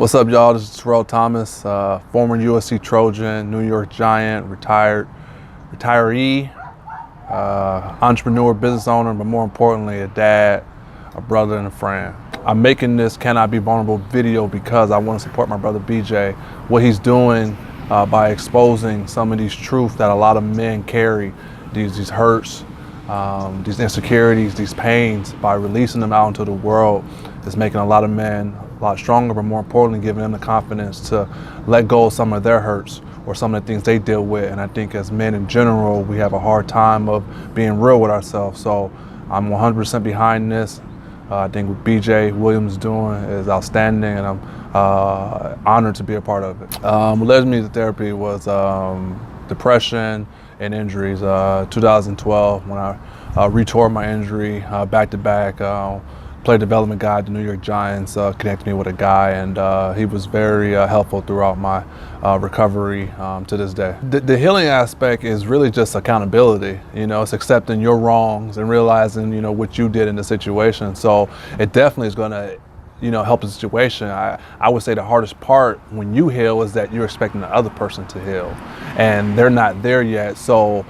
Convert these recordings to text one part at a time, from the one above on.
What's up, y'all? This is Terrell Thomas, former USC Trojan, New York Giant, retiree, entrepreneur, business owner, but more importantly, a dad, a brother, and a friend. I'm making this Can I Be Vulnerable video because I want to support my brother BJ, what he's doing by exposing some of these truths that a lot of men carry, these hurts, these insecurities, these pains. By releasing them out into the world is making a lot of men a lot stronger, but more importantly, giving them the confidence to let go of some of their hurts or some of the things they deal with. And I think as men in general, we have a hard time of being real with ourselves. So I'm 100% behind this. I think what BJ Williams is doing is outstanding, and I'm honored to be a part of it. What led me to therapy was depression and injuries. 2012, when I retore my injury back-to-back, played development guide, the New York Giants connected me with a guy, and he was very helpful throughout my recovery to this day. The healing aspect is really just accountability. You know, it's accepting your wrongs and realizing, you know, what you did in the situation. So it definitely is going to, you know, help the situation. I would say the hardest part when you heal is that you're expecting the other person to heal, and they're not there yet. So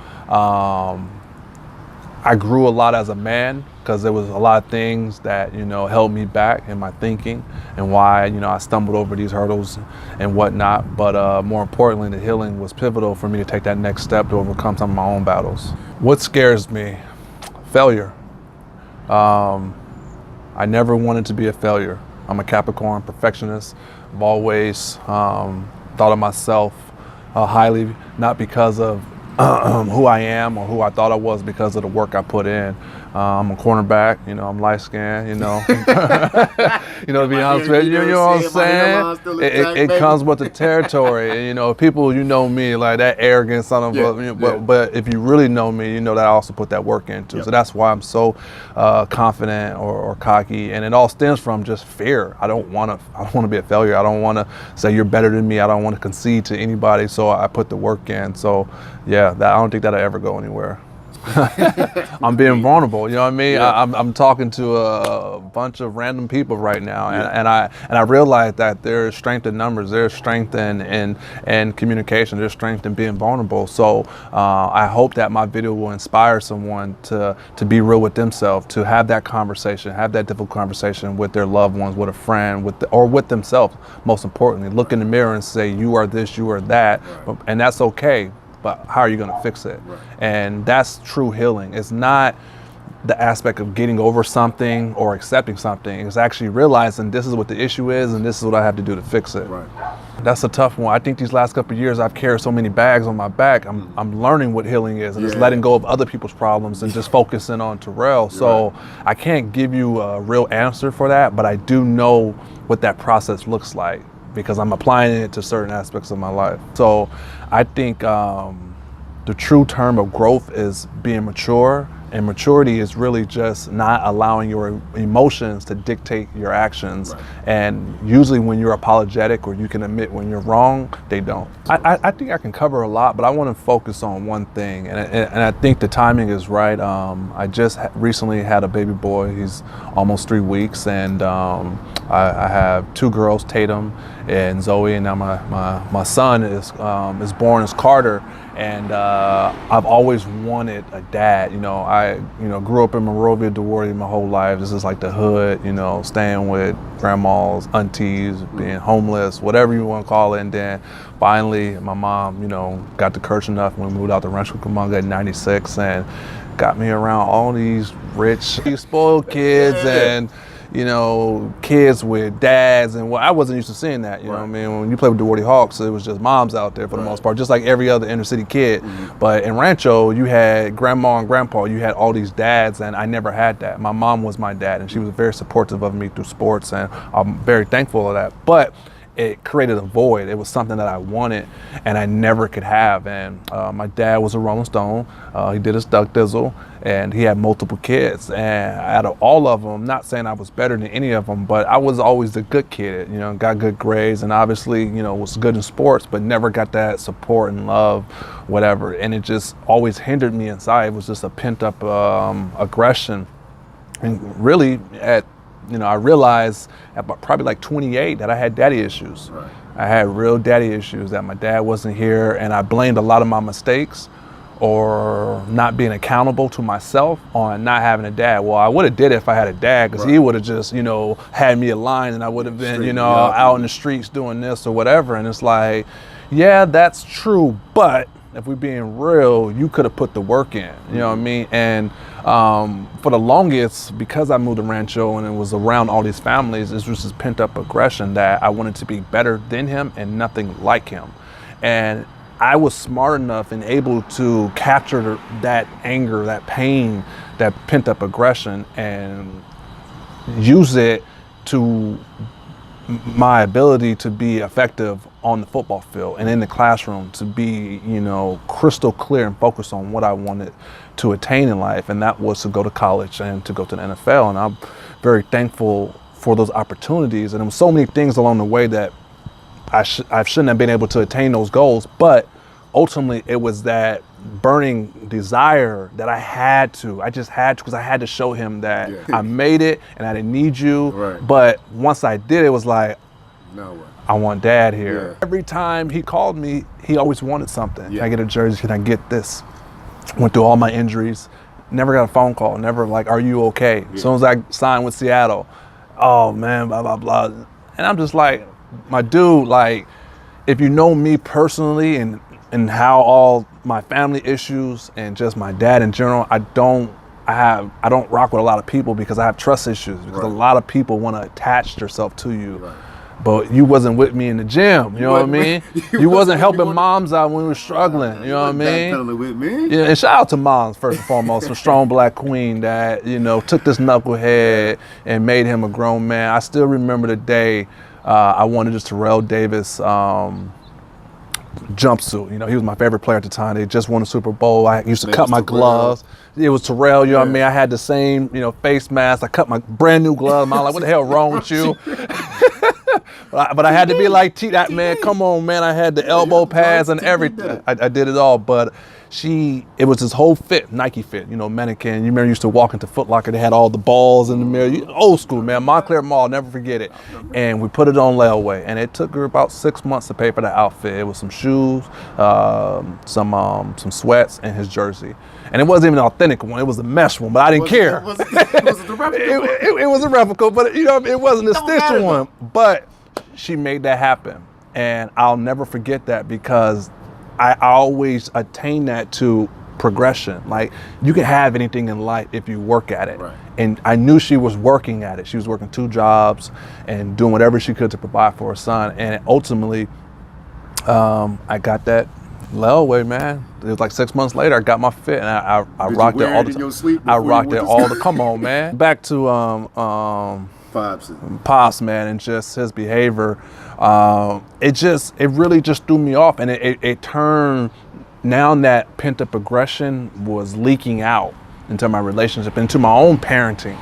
I grew a lot as a man because there was a lot of things that, you know, held me back in my thinking and why, you know, I stumbled over these hurdles and whatnot. But more importantly, the healing was pivotal for me to take that next step to overcome some of my own battles. What scares me? Failure. I never wanted to be a failure. I'm a Capricorn, perfectionist. I've always thought of myself highly, not because of who I am or who I thought I was, because of the work I put in. I'm a cornerback, you know, I'm light skinned, you know. You know, to be honest with you, you know what I'm saying? It comes with the territory. And, you know, people, you know me, like that arrogance on them, but if you really know me, you know that I also put that work into. Yep. So that's why I'm so confident or cocky, and it all stems from just fear. I don't want to be a failure. I don't want to say you're better than me. I don't want to concede to anybody, so I put the work in. So yeah, I don't think that'll ever go anywhere. I'm being vulnerable, you know what I mean? Yeah. I'm talking to a bunch of random people right now, and I realize that there's strength in numbers, there's strength in communication, there's strength in being vulnerable. So I hope that my video will inspire someone to be real with themselves, to have that conversation, have that difficult conversation with their loved ones, with a friend, or with themselves. Most importantly, look in the mirror and say, you are this, you are that, and that's okay. But how are you going to fix it? Right. And that's true healing. It's not the aspect of getting over something or accepting something. It's actually realizing this is what the issue is and this is what I have to do to fix it. Right. That's a tough one. I think these last couple of years I've carried so many bags on my back. I'm learning what healing is, and it's letting go of other people's problems and just focusing on Terrell. So I can't give you a real answer for that, but I do know what that process looks like, because I'm applying it to certain aspects of my life. So I think the true term of growth is being mature, and maturity is really just not allowing your emotions to dictate your actions. Right. And usually when you're apologetic or you can admit when you're wrong, they don't. I think I can cover a lot, but I want to focus on one thing, and I think the timing is right. I just recently had a baby boy. He's almost 3 weeks, and I have 2 girls, Tatum and Zoe, and now my son is born as Carter. And I've always wanted a dad. You know, I grew up in Monrovia, DeWardy my whole life. This is like the hood, you know, staying with grandmas, aunties, being homeless, whatever you want to call it. And then finally, my mom, you know, got the courage enough when we moved out to Rancho Cucamonga in '96 and got me around all these rich, spoiled kids and, you know, kids with dads, and I wasn't used to seeing that, you know what I mean? When you play with the DeWardy Hawks, it was just moms out there for the most part, just like every other inner city kid. But in Rancho, you had grandma and grandpa, you had all these dads, and I never had that. My mom was my dad, and she was very supportive of me through sports, and I'm very thankful of that. But it created a void. It was something that I wanted and I never could have. And my dad was a Rolling Stone. He did his duck dizzle, and he had multiple kids. And out of all of them, not saying I was better than any of them, but I was always the good kid, you know, got good grades, and obviously, you know, was good in sports, but never got that support and love, whatever. And it just always hindered me inside. It was just a pent up aggression. And really at I realized at probably like 28 that I had daddy issues. Right. I had real daddy issues, that my dad wasn't here, and I blamed a lot of my mistakes or not being accountable to myself on not having a dad. Well, I would have did it if I had a dad, because he would have just, had me aligned, and I would have been, out in the streets doing this or whatever. And it's like, yeah, that's true, but if we're being real, you could have put the work in, you know what I mean? And for the longest, because I moved to Rancho and it was around all these families, it was this pent up aggression that I wanted to be better than him and nothing like him. And I was smart enough and able to capture that anger, that pain, that pent up aggression, and use it to my ability to be effective on the football field and in the classroom, to be, crystal clear and focused on what I wanted to attain in life. And that was to go to college and to go to the NFL. And I'm very thankful for those opportunities. And there were so many things along the way that I shouldn't have been able to attain those goals, but ultimately it was that burning desire that I just had to, because I had to show him that I made it and I didn't need you. Right. But once I did, it was like, no way. I want dad here. Yeah. Every time he called me, he always wanted something. Can I get a jersey? Can I get this? Went through all my injuries, never got a phone call, never like, are you okay? As soon as I signed with Seattle, oh man, blah, blah, blah. And I'm just like, my dude, like, if you know me personally and how all my family issues and just my dad in general, I don't rock with a lot of people because I have trust issues, because a lot of people want to attach themselves to you. Right. But you wasn't with me in the gym, you know what I mean? You wasn't helping moms out when we were struggling, you know what I mean? With me. Yeah, and shout out to moms, first and foremost, a strong black queen that, took this knucklehead and made him a grown man. I still remember the day I wanted this Terrell Davis jumpsuit. He was my favorite player at the time. They just won the Super Bowl. I used to cut my gloves. It was Terrell, you know what I mean? I had the same, face mask. I cut my brand new gloves. I'm like, what the hell wrong with you? But I had to be like, that man, come on, man. I had the elbow pads and everything. I did it all. But it was this whole fit, Nike fit, mannequin. You remember, you used to walk into Foot Locker. They had all the balls in the mirror. Old school, man. Montclair Mall, never forget it. And we put it on layaway. And it took her about 6 months to pay for the outfit. It was some shoes, some sweats, and his jersey. And it wasn't even an authentic one. It was a mesh one, but I didn't care. Was it the replica? It was a replica, but it wasn't a stitch one. But she made that happen. And I'll never forget that, because I always attain that to progression. Like, you can have anything in life if you work at it. Right. And I knew she was working at it. She was working 2 jobs and doing whatever she could to provide for her son. And ultimately, I got that layaway, man. It was like 6 months later, I got my fit, and I rocked it all the time. I rocked it all the. Come on, man. Back to Pops, man, and just his behavior. It really just threw me off, and it turned. Now that pent up aggression was leaking out into my relationship, into my own parenting,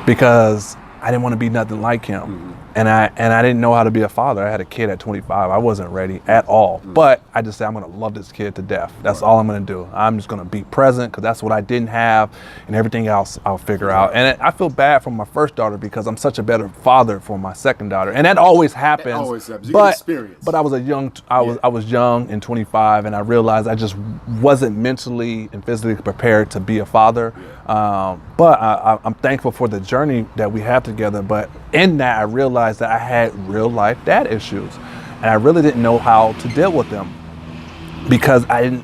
because I didn't want to be nothing like him. Mm-hmm. And I didn't know how to be a father. I had a kid at 25. I wasn't ready at all. Mm-hmm. But I just said, I'm going to love this kid to death. That's all I'm going to do. I'm just going to be present, because that's what I didn't have, and everything else I'll figure out. And I feel bad for my first daughter, because I'm such a better father for my second daughter. And that always happens. It always happens. You get experience. But I was young and 25, and I realized I just wasn't mentally and physically prepared to be a father. Yeah. But I'm thankful for the journey that we have together. But in that, I realized that I had real life dad issues, and I really didn't know how to deal with them, because I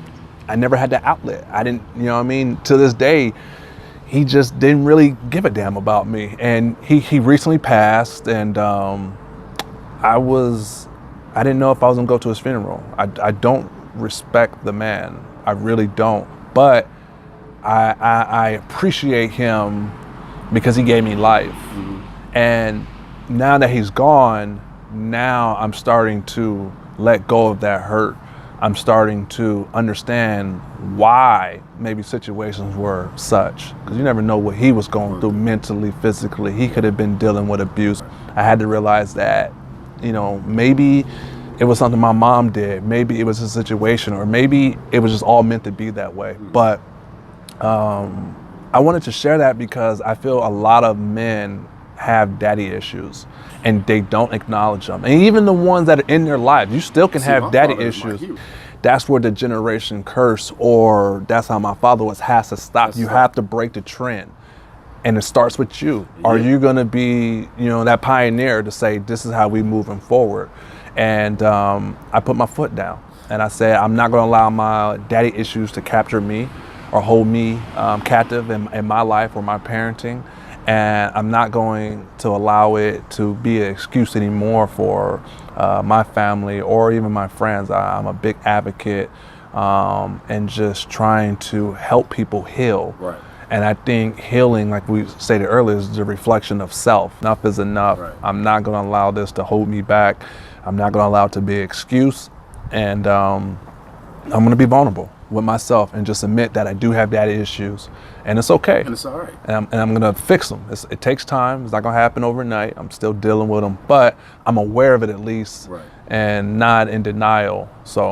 never had the outlet. I didn't, to this day, he just didn't really give a damn about me. And he recently passed, and I didn't know if I was gonna go to his funeral. I don't respect the man. I really don't. But I appreciate him because he gave me life. Mm-hmm. And now that he's gone, now I'm starting to let go of that hurt. I'm starting to understand why maybe situations were such, because you never know what he was going through mentally, physically. He could have been dealing with abuse. I had to realize that, maybe it was something my mom did. Maybe it was a situation, or maybe it was just all meant to be that way. But I wanted to share that because I feel a lot of men have daddy issues and they don't acknowledge them. And even the ones that are in their lives, you still can have daddy issues. That's where the generation curse, or that's how my father was, has to stop. You have to break the trend. And it starts with you. Yeah. Are you gonna be, that pioneer to say, this is how we moving forward? And I put my foot down and I said, I'm not gonna allow my daddy issues to capture me or hold me captive in my life or my parenting. And I'm not going to allow it to be an excuse anymore for my family or even my friends. I'm a big advocate and just trying to help people heal. Right. And I think healing, like we stated earlier, is the reflection of self. Enough is enough. Right. I'm not going to allow this to hold me back. I'm not going to allow it to be an excuse. And I'm going to be vulnerable with myself and just admit that I do have daddy issues. And it's okay. And it's all right. And I'm going to fix them. It takes time. It's not going to happen overnight. I'm still dealing with them. But I'm aware of it at least. Right. And not in denial. So